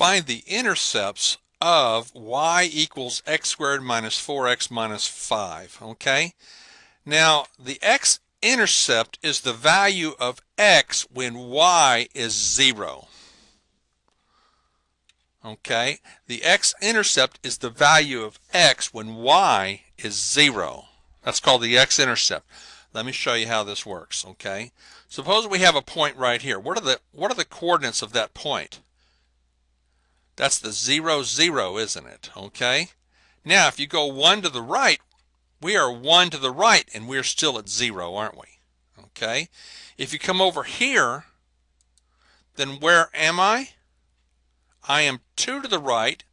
find the intercepts of y equals x squared minus 4x minus 5, okay? Now, the x-intercept is the value of x when y is 0. Okay? The x-intercept is the value of x when y is 0. That's called the x-intercept. Let me show you how this works, okay? Suppose we have a point right here. What are the coordinates of that point? That's the 0, 0, isn't it? Okay? Now, if you go 1 to the right, we are 1 to the right, and we're still at 0, aren't we? Okay? If you come over here, then where am I? I am 2 to the right,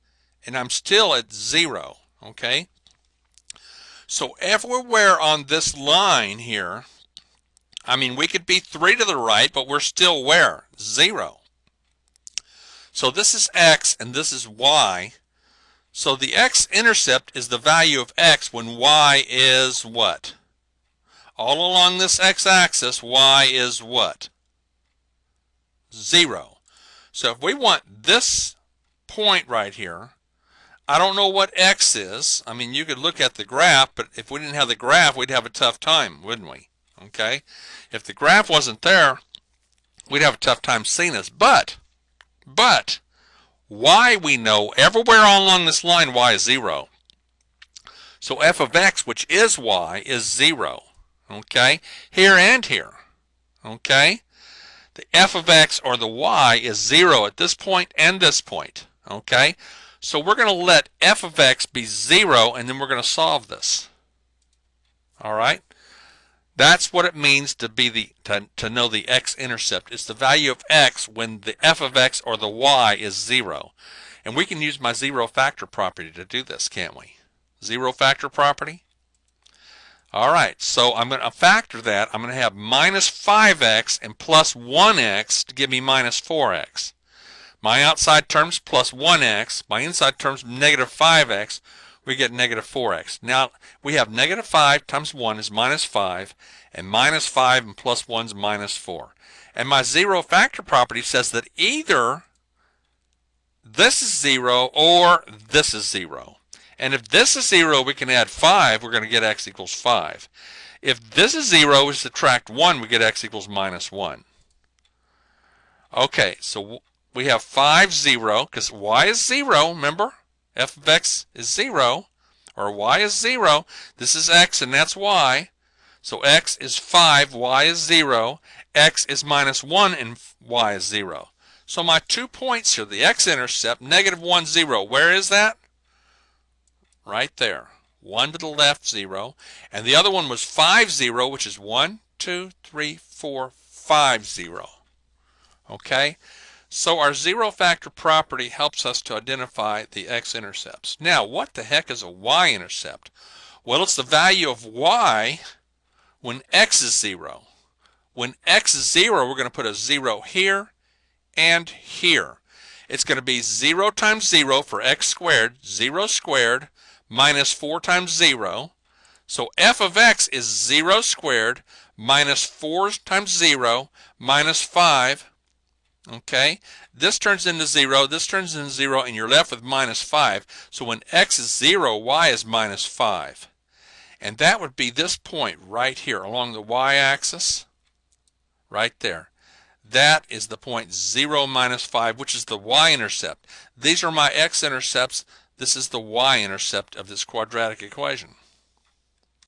and I'm still at 0. Okay? So everywhere on this line here, I mean, we could be 3 to the right, but we're still where? 0. So this is x, and this is y. So the x-intercept is the value of x when y is what? All along this x-axis, y is what? 0. So if we want this point right here, I don't know what x is. I mean, you could look at the graph, but if we didn't have the graph, we'd have a tough time, wouldn't we? Okay? If the graph wasn't there, we'd have a tough time seeing this. But y we know everywhere along this line y is 0. So f of x, which is y, is 0. Okay? Here and here. Okay? The f of x or the y is 0 at this point and this point. Okay? So we're going to let f of x be 0, and then we're going to solve this. All right? That's what it means to be to know the x-intercept. It's the value of x when the f of x or the y is 0. And we can use my zero factor property to do this, can't we? Zero factor property? All right, so I'm going to factor that. I'm going to have minus 5x and plus 1x to give me minus 4x. My outside term's plus 1x. My inside term's negative 5x. We get negative 4x. Now, we have negative 5 times 1 is minus 5, and minus 5 and plus 1 is minus 4. And my zero factor property says that either this is 0 or this is 0. And if this is 0, we can add 5. We're going to get x equals 5. If this is 0, we subtract 1. We get x equals minus 1. Okay, so we have 5, 0, because y is 0, remember? F of x is 0, or y is 0. This is x, and that's y. So x is 5, y is 0. X is minus 1, and y is 0. So my 2 points here, the x-intercept, negative 1, 0. Where is that? Right there. 1 to the left, 0. And the other one was 5, 0, which is 1, 2, 3, 4, 5, 0. Okay? So our zero factor property helps us to identify the x-intercepts. Now, what the heck is a y-intercept? Well, it's the value of y when x is 0. When x is 0, we're going to put a 0 here and here. It's going to be 0 times 0 for x squared, 0 squared, minus 4 times 0. So f of x is 0 squared minus 4 times 0 minus 5. Okay, this turns into 0, this turns into 0, and you're left with minus 5. So when x is 0, y is minus 5. And that would be this point right here along the y-axis, right there. That is the point 0, minus 5, which is the y-intercept. These are my x-intercepts. This is the y-intercept of this quadratic equation.